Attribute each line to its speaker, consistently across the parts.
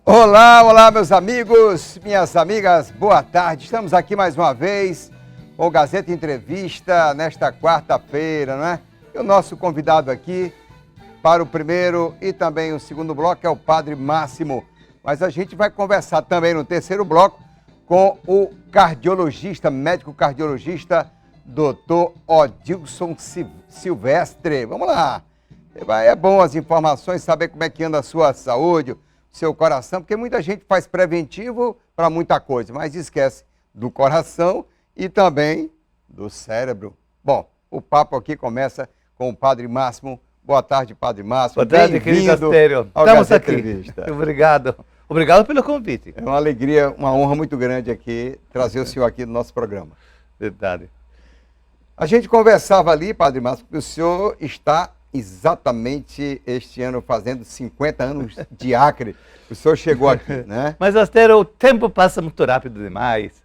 Speaker 1: Olá, olá, meus amigos, minhas amigas, boa tarde. Estamos aqui mais uma vez com o Gazeta Entrevista nesta quarta-feira, não é? E o nosso convidado aqui para o primeiro e também o segundo bloco é o Padre Máximo. Mas a gente vai conversar também no terceiro bloco com o cardiologista, médico cardiologista, Dr. Odilson Silvestre. Vamos lá. É bom as informações, saber como é que anda a sua saúde, seu coração, porque muita gente faz preventivo para muita coisa, mas esquece do coração e também do cérebro. Bom, o papo aqui começa com o Padre Máximo. Boa tarde, Padre Máximo.
Speaker 2: Boa tarde, querido Astério. Estamos aqui. Obrigado. Obrigado pelo convite.
Speaker 1: É uma alegria, uma honra muito grande aqui trazer o senhor aqui no nosso programa.
Speaker 2: Verdade.
Speaker 1: A gente conversava ali, Padre Máximo, que o senhor está exatamente este ano fazendo 50 anos de Acre. O senhor chegou aqui, né?
Speaker 2: Mas, Astério, o tempo passa muito rápido demais.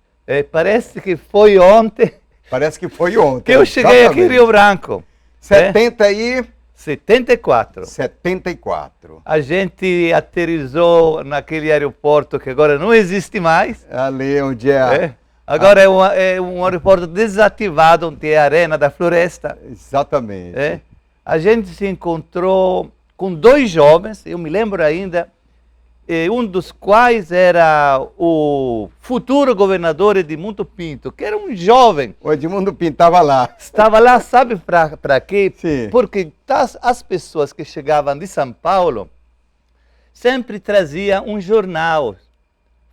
Speaker 2: Parece que foi ontem.
Speaker 1: Parece que foi ontem.
Speaker 2: Que eu cheguei aqui em Rio Branco. 74.
Speaker 1: 74.
Speaker 2: A gente aterrissou naquele aeroporto que agora não existe mais.
Speaker 1: Ali onde é.
Speaker 2: Agora é um aeroporto desativado, onde é a Arena da Floresta.
Speaker 1: Exatamente.
Speaker 2: A gente se encontrou com dois jovens, eu me lembro ainda, um dos quais era o futuro governador Edmundo Pinto, que era um jovem.
Speaker 1: O Edmundo Pinto estava lá.
Speaker 2: Estava lá, sabe para quê?
Speaker 1: Sim.
Speaker 2: Porque as pessoas que chegavam de São Paulo sempre traziam um jornal,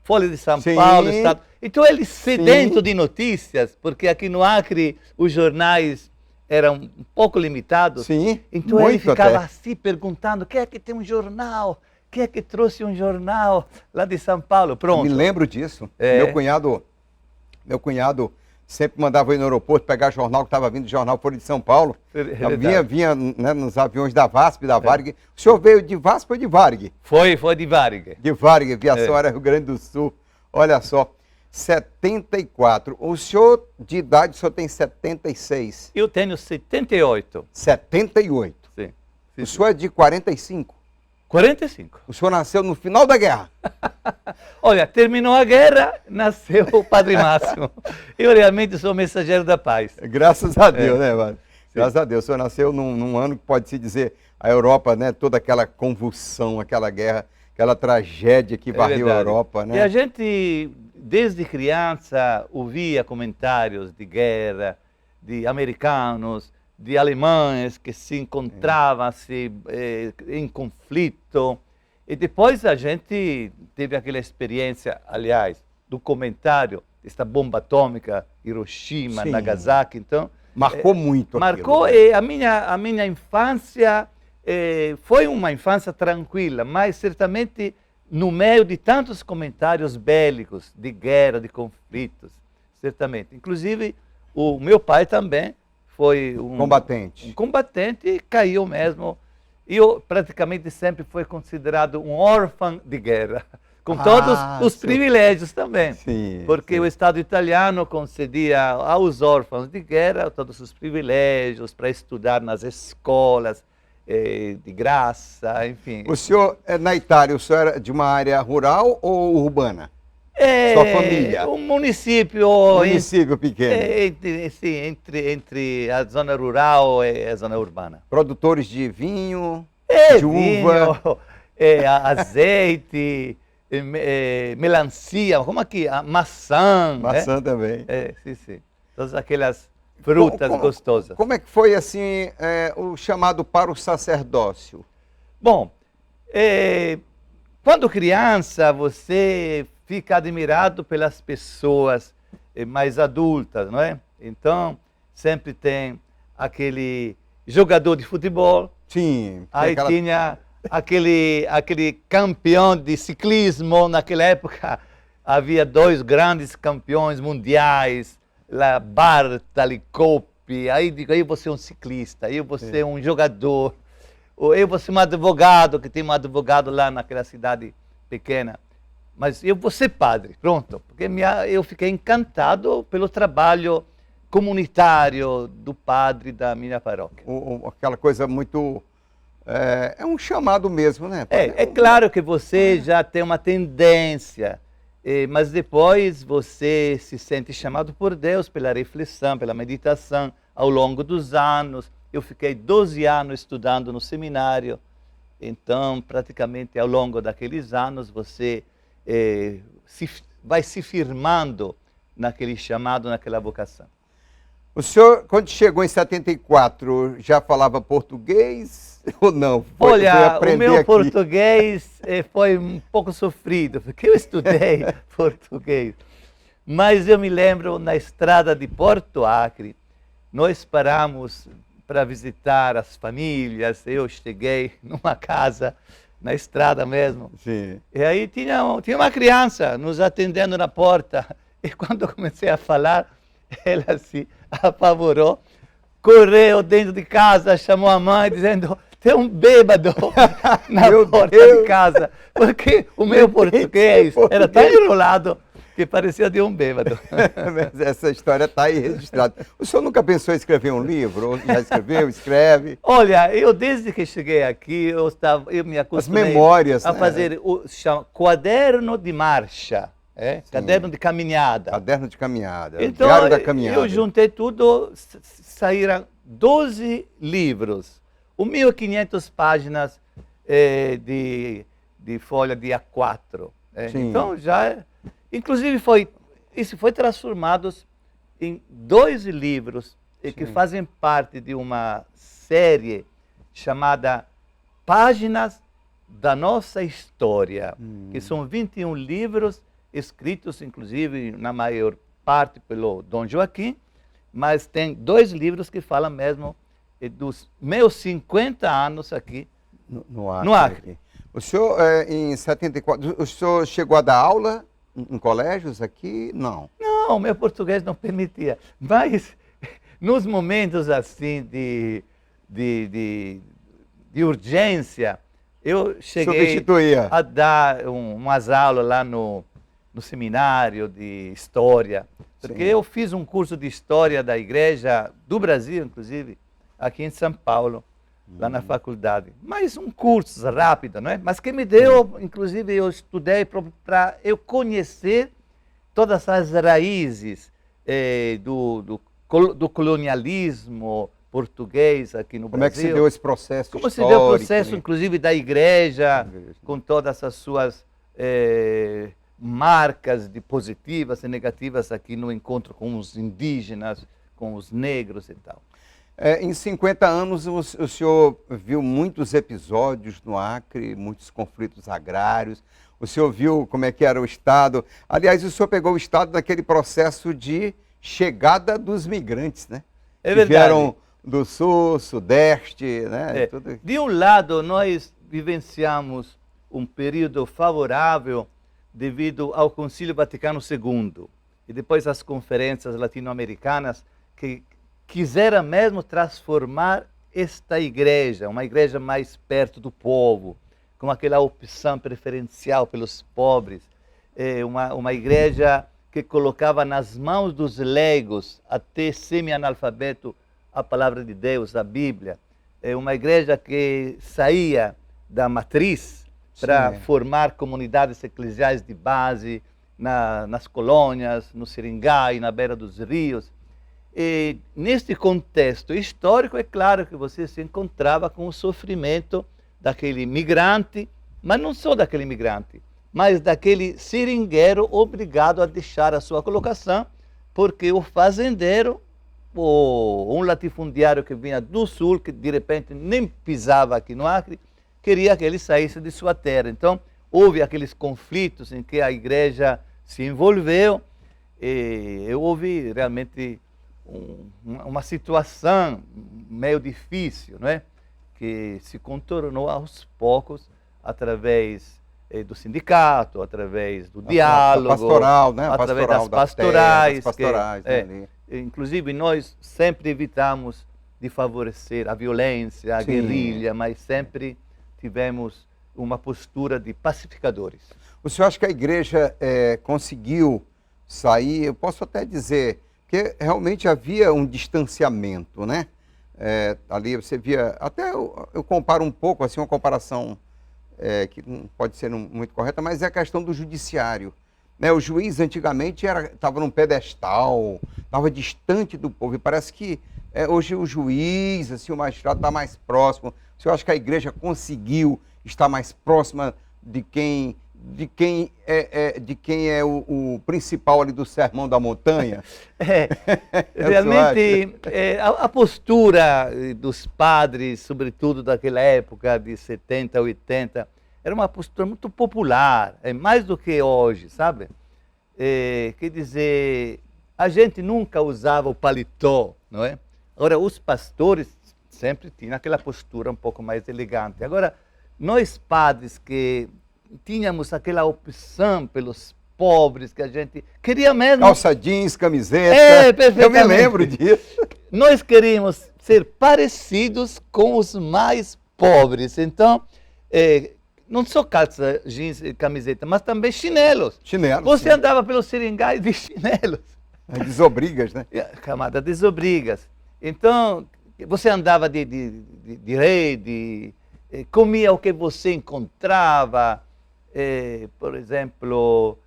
Speaker 2: Folha de São Paulo, Estado. Então eles sedentos de notícias, porque aqui no Acre os jornais eram um pouco limitados.
Speaker 1: Sim,
Speaker 2: então ele ficava assim perguntando, quem é que tem um jornal? Quem é que trouxe um jornal lá de São Paulo? Pronto.
Speaker 1: Me lembro disso. Meu cunhado sempre mandava eu ir no aeroporto pegar jornal que estava vindo de jornal Folha de São Paulo. Vinha né, nos aviões da VASP, da Varig. O senhor veio de VASP ou de Varig?
Speaker 2: Foi de Varig.
Speaker 1: De Varig, aviação era Rio Grande do Sul. Olha só. 74. O senhor, de idade, o senhor tem 76?
Speaker 2: Eu tenho 78.
Speaker 1: 78?
Speaker 2: Sim.
Speaker 1: O senhor é de 45?
Speaker 2: 45.
Speaker 1: O senhor nasceu no final da guerra?
Speaker 2: Olha, terminou a guerra, nasceu o Padre Máximo. Eu realmente sou mensageiro da paz.
Speaker 1: Graças a Deus, né, mano? Graças a Deus. O senhor nasceu num ano que pode-se dizer, a Europa, né, toda aquela convulsão, aquela guerra, aquela tragédia que varreu a Europa, né?
Speaker 2: E a gente, desde criança, ouvia comentários de guerra, de americanos, de alemães que se encontravam em conflito. E depois a gente teve aquela experiência, aliás, do comentário desta bomba atômica, Hiroshima, Nagasaki. Então,
Speaker 1: marcou muito.
Speaker 2: Marcou,
Speaker 1: aquilo,
Speaker 2: né? A minha infância foi uma infância tranquila, mas certamente no meio de tantos comentários bélicos, de guerra, de conflitos, certamente. Inclusive, o meu pai também foi um combatente e caiu mesmo. E eu praticamente sempre fui considerado um órfão de guerra, com todos os privilégios também. Porque o Estado italiano concedia aos órfãos de guerra todos os privilégios para estudar nas escolas, de graça, enfim.
Speaker 1: O senhor, na Itália, o senhor era de uma área rural ou urbana? Sua família?
Speaker 2: Um município...
Speaker 1: Município pequeno.
Speaker 2: Entre a zona rural e a zona urbana.
Speaker 1: Produtores de vinho, de uva?
Speaker 2: Azeite, melancia, como aqui? Maçã.
Speaker 1: Maçã também.
Speaker 2: Sim. Todas aquelas frutas gostosas.
Speaker 1: Como é que foi, assim, o chamado para o sacerdócio?
Speaker 2: Bom, quando criança, você fica admirado pelas pessoas mais adultas, não é? Então, sempre tem aquele jogador de futebol.
Speaker 1: Sim.
Speaker 2: Aí tinha aquele campeão de ciclismo. Naquela época, havia dois grandes campeões mundiais, Bartali, Coppi. Aí digo, aí você é um ciclista, aí você é um jogador, ou eu vou ser um advogado, que tem um advogado lá naquela cidade pequena. Mas eu vou ser padre, pronto. Porque eu fiquei encantado pelo trabalho comunitário do padre da minha paróquia.
Speaker 1: Aquela coisa muito É um chamado mesmo, né?
Speaker 2: É claro que você já tem uma tendência, mas depois você se sente chamado por Deus pela reflexão, pela meditação, ao longo dos anos. Eu fiquei 12 anos estudando no seminário, então praticamente ao longo daqueles anos você vai se firmando naquele chamado, naquela vocação.
Speaker 1: O senhor, quando chegou em 74, já falava português ou não?
Speaker 2: Olha, o meu português foi um pouco sofrido, porque eu estudei português. Mas eu me lembro, na estrada de Porto Acre, nós paramos para visitar as famílias. Eu cheguei numa casa, na estrada mesmo.
Speaker 1: Sim.
Speaker 2: E aí tinha uma criança nos atendendo na porta. E quando eu comecei a falar, ela se apavorou, correu dentro de casa, chamou a mãe dizendo: tem um bêbado na porta de casa. Porque o meu português era tão enrolado que parecia de um bêbado.
Speaker 1: Mas essa história está aí registrada. O senhor nunca pensou em escrever um livro? Ou já escreveu, escreve?
Speaker 2: Olha, eu desde que cheguei aqui, eu me acostumei
Speaker 1: as memórias,
Speaker 2: a fazer o quaderno de marcha. Caderno de caminhada.
Speaker 1: Caderno de caminhada,
Speaker 2: então,
Speaker 1: diário da caminhada.
Speaker 2: Eu juntei tudo, saíram 12 livros, 1.500 páginas de folha de A4. Então inclusive isso foi transformado em 2 livros que fazem parte de uma série chamada Páginas da Nossa História, que são 21 livros escritos, inclusive, na maior parte pelo Dom Joaquim, mas tem 2 livros que falam mesmo dos meus 50 anos aqui no Acre.
Speaker 1: O senhor, em 74, o senhor chegou a dar aula em colégios aqui? Não.
Speaker 2: Não, meu português não permitia. Mas, nos momentos assim de urgência, eu cheguei a dar umas aulas lá no seminário de História, porque eu fiz um curso de História da Igreja do Brasil, inclusive, aqui em São Paulo, lá na faculdade. Mas um curso rápido, não é? Mas que me deu, inclusive, eu estudei para eu conhecer todas as raízes do colonialismo português aqui no Brasil.
Speaker 1: Como é que se deu esse processo
Speaker 2: Como
Speaker 1: histórico?
Speaker 2: se deu o processo, inclusive, da igreja, com todas as suas marcas de positivas e negativas aqui no encontro com os indígenas, com os negros e tal.
Speaker 1: Em 50 anos, o senhor viu muitos episódios no Acre, muitos conflitos agrários. O senhor viu como é que era o Estado. Aliás, o senhor pegou o Estado naquele processo de chegada dos migrantes, né?
Speaker 2: É verdade.
Speaker 1: Que vieram do Sul, Sudeste, né? Tudo.
Speaker 2: De um lado, nós vivenciamos um período favorável devido ao Concílio Vaticano II e depois as conferências latino-americanas que quiseram mesmo transformar esta igreja, uma igreja mais perto do povo, com aquela opção preferencial pelos pobres, uma igreja que colocava nas mãos dos leigos, até semi-analfabeto, a palavra de Deus, a Bíblia. Uma igreja que saía da matriz para formar comunidades eclesiais de base nas colônias, no Seringal e na beira dos rios. E neste contexto histórico, é claro que você se encontrava com o sofrimento daquele migrante, mas não só daquele migrante, mas daquele seringueiro obrigado a deixar a sua colocação, porque o fazendeiro, ou um latifundiário que vinha do sul, que de repente nem pisava aqui no Acre, queria que ele saísse de sua terra. Então, houve aqueles conflitos em que a igreja se envolveu, e houve realmente uma situação meio difícil, não é? Que se contornou aos poucos através do sindicato, através do diálogo,
Speaker 1: pastoral, né?
Speaker 2: através
Speaker 1: Pastoral
Speaker 2: das pastorais.
Speaker 1: Pastorais,
Speaker 2: inclusive, nós sempre evitamos de favorecer a violência, a guerrilha, mas sempre tivemos uma postura de pacificadores.
Speaker 1: O senhor acha que a igreja conseguiu sair, eu posso até dizer, que realmente havia um distanciamento, né? Ali você via, até eu comparo um pouco, assim, uma comparação que não pode ser muito correta, mas é a questão do judiciário. Né? O juiz antigamente estava num pedestal, estava distante do povo, e parece que hoje o juiz, assim, o magistrado está mais próximo. Eu acho que a igreja conseguiu estar mais próxima de quem é o principal ali do Sermão da Montanha.
Speaker 2: Realmente a postura dos padres, sobretudo daquela época de 70, 80, era uma postura muito popular, mais do que hoje, sabe? Quer dizer, a gente nunca usava o paletó, não é? Agora, os pastores sempre tinham aquela postura um pouco mais elegante. Agora, nós padres que tínhamos aquela opção pelos pobres, que a gente queria mesmo...
Speaker 1: Calça jeans, camiseta,
Speaker 2: perfeitamente.
Speaker 1: Eu me lembro disso.
Speaker 2: Nós queríamos ser parecidos com os mais pobres. Então, não só calça jeans e camiseta, mas também chinelos.
Speaker 1: Chinelos.
Speaker 2: Você andava pelos seringais de chinelos.
Speaker 1: Desobrigas, né?
Speaker 2: Camada desobrigas. Então, você andava de rede, comia o que você encontrava, por exemplo,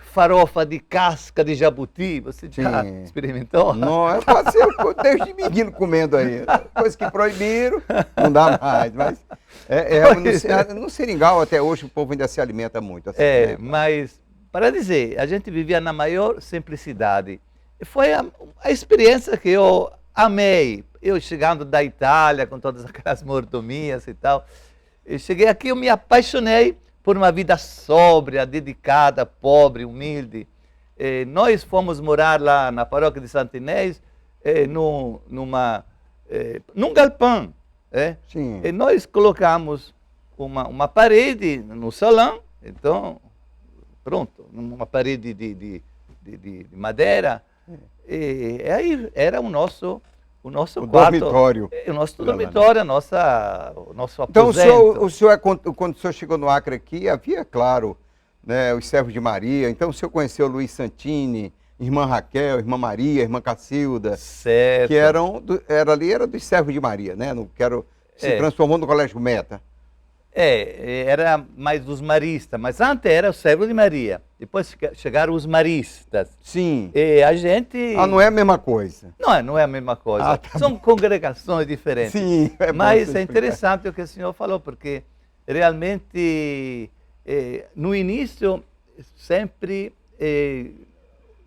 Speaker 2: farofa de casca de jabuti. Você já experimentou?
Speaker 1: Não, eu passei desde menino comendo aí. Coisa que proibiram, não dá mais. Mas no seringal até hoje o povo ainda se alimenta muito. Assim, né?
Speaker 2: Mas, para dizer, a gente vivia na maior simplicidade. Foi a experiência que eu amei. Eu chegando da Itália com todas aquelas mordomias e tal, eu cheguei aqui, eu me apaixonei por uma vida sóbria, dedicada, pobre, humilde. Nós fomos morar lá na paróquia de Santo Inês, num galpão.
Speaker 1: Sim.
Speaker 2: E nós colocamos uma parede no salão, então, pronto, uma parede de madeira. E aí era o nosso quarto,
Speaker 1: dormitório.
Speaker 2: O nosso dormitório, o nosso aposento.
Speaker 1: Então, o senhor, quando o senhor chegou no Acre aqui, havia, claro, né, os servos de Maria. Então, o senhor conheceu Luiz Santini, irmã Raquel, irmã Maria, irmã Cacilda.
Speaker 2: Certo.
Speaker 1: Que era dos servos de Maria, né? Se transformou no Colégio Meta.
Speaker 2: Era mais dos maristas, mas antes era o servo de Maria. Depois chegaram os maristas.
Speaker 1: Sim.
Speaker 2: E a gente...
Speaker 1: não é a mesma coisa.
Speaker 2: Não é a mesma coisa.
Speaker 1: Tá
Speaker 2: São congregações diferentes.
Speaker 1: Sim,
Speaker 2: mas é interessante o que o senhor falou, porque realmente, no início, sempre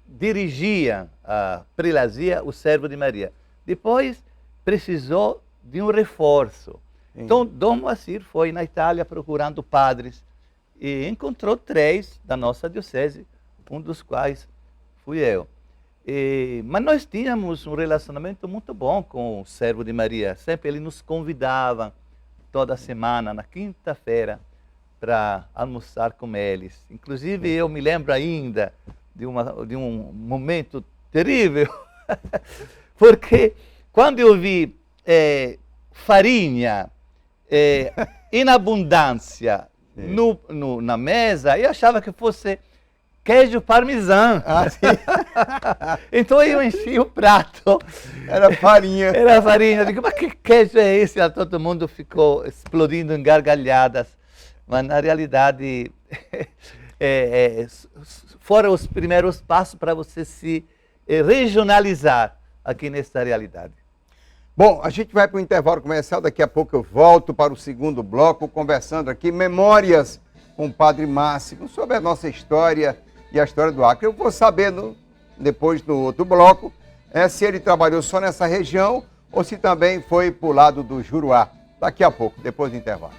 Speaker 2: dirigia a prelazia o servo de Maria. Depois, precisou de um reforço. Então, Dom Moacir foi na Itália procurando padres e encontrou 3 da nossa diocese, um dos quais fui eu. Mas nós tínhamos um relacionamento muito bom com o servo de Maria. Sempre ele nos convidava toda semana, na quinta-feira, para almoçar com eles. Inclusive, eu me lembro ainda de um momento terrível, porque quando eu vi farinha em abundância na mesa, eu achava que fosse queijo parmesão. Então eu enchi o prato.
Speaker 1: Era farinha.
Speaker 2: Era farinha. Eu digo, mas que queijo é esse? E todo mundo ficou explodindo em gargalhadas. Mas na realidade foram os primeiros passos para você se regionalizar aqui nessa realidade.
Speaker 1: Bom, a gente vai para o intervalo comercial, daqui a pouco eu volto para o segundo bloco, conversando aqui, memórias com o Padre Máximo, sobre a nossa história e a história do Acre. Eu vou saber, depois no outro bloco, se ele trabalhou só nessa região ou se também foi para o lado do Juruá. Daqui a pouco, depois do intervalo.